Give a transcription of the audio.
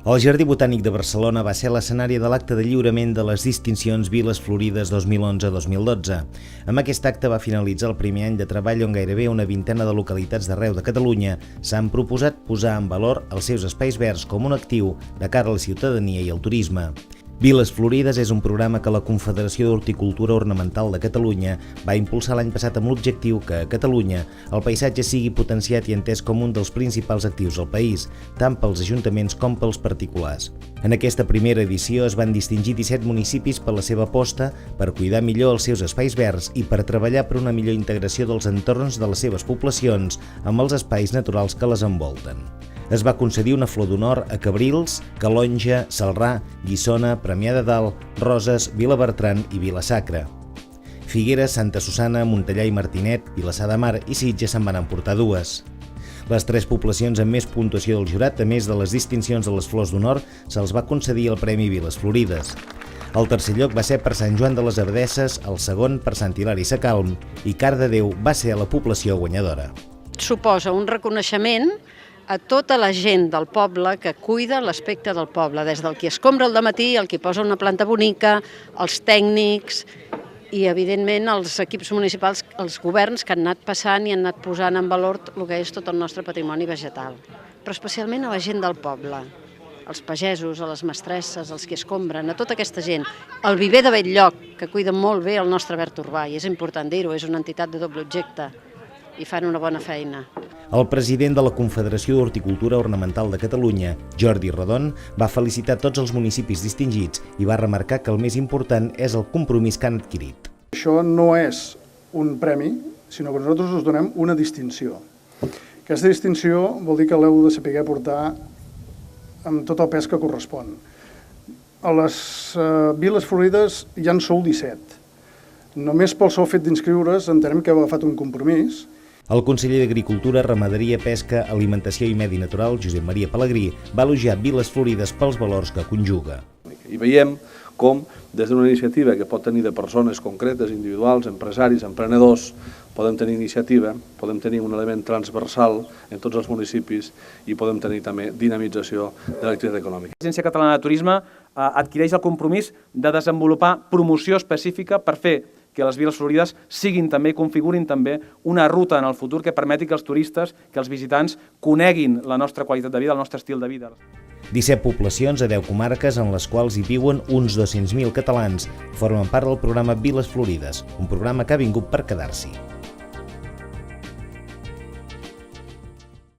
El Jardí Botànic de Barcelona va ser l'escenari de l'acte de lliurament de les distincions Viles Florides 2011-2012. Amb aquest acte va finalitzar el primer any de treball on gairebé una vintena de localitats d'arreu de Catalunya s'han proposat posar en valor els seus espais verds com un actiu de cara a la ciutadania i el turisme. Viles Florides és un programa que la Confederació d'Horticultura Ornamental de Catalunya va impulsar l'any passat amb l'objectiu que a Catalunya el paisatge sigui potenciat i entès com un dels principals actius al país, tant pels ajuntaments com pels particulars. En aquesta primera edició es van distingir 17 municipis per la seva aposta per cuidar millor els seus espais verds i per treballar per una millor integració dels entorns de les seves poblacions amb els espais naturals que les envolten. Es va concedir una flor d'honor a Cabrils, Calonja, Celrà, Guissona, Premià de Dalt, Roses, Vilabertran i Vila-sacra. Figueres, Santa Susanna, Montellà i Martinet, Vilassar de Mar i Sitges se'n van emportar dues. Les 3 poblacions amb més puntuació del jurat, a més de les distincions de les flors d'honor, se'ls va concedir el Premi Viles Florides. El tercer lloc va ser per Sant Joan de les Abadesses, el segon per Sant Hilari Sacalm i Cardedeu va ser la població guanyadora. Suposa un reconeixement a tota la gent del poble que cuida l'aspecte del poble, des del qui escombra al dematí, el qui posa una planta bonica, els tècnics i, evidentment, els equips municipals, els governs que han anat passant i han anat posant en valor el que és tot el nostre patrimoni vegetal. Però especialment a la gent del poble, als pagesos, a les mestresses, als qui escombren, a tota aquesta gent. El Viver de Bell-lloc, que cuida molt bé el nostre verd urbà, i és important dir-ho, és una entitat de doble objecte i fan una bona feina. El president de la Confederació d'Horticultura Ornamental de Catalunya, Jordi Rodon, va felicitar tots els municipis distingits i va remarcar que el més important és el compromís que han adquirit. Això no és un premi, sinó que nosaltres us donem una distinció. Aquesta distinció vol dir que l'heu de saber portar amb tot el pes que correspon. A les Viles Florides ja en sou 17. Només pel sol fet d'inscriure's entenem que heu agafat un compromís. El conseller d'Agricultura, Ramaderia, Pesca, Alimentació i Medi Natural, Josep Maria Pelegrí, va elogiar Viles Florides pels valors que conjuga. I veiem com, des d'una iniciativa que pot tenir de persones concretes, individuals, empresaris, emprenedors, podem tenir iniciativa, podem tenir un element transversal en tots els municipis i podem tenir també dinamització de l'activitat econòmica. L'Agència Catalana de Turisme adquireix el compromís de desenvolupar promoció específica per fer que les Viles Florides siguin també, configurin també una ruta en el futur que permeti que els turistes, que els visitants coneguin la nostra qualitat de vida, el nostre estil de vida. 17 poblacions a 10 comarques en les quals hi viuen uns 200.000 catalans formen part del programa Viles Florides, un programa que ha vingut per quedar-s'hi.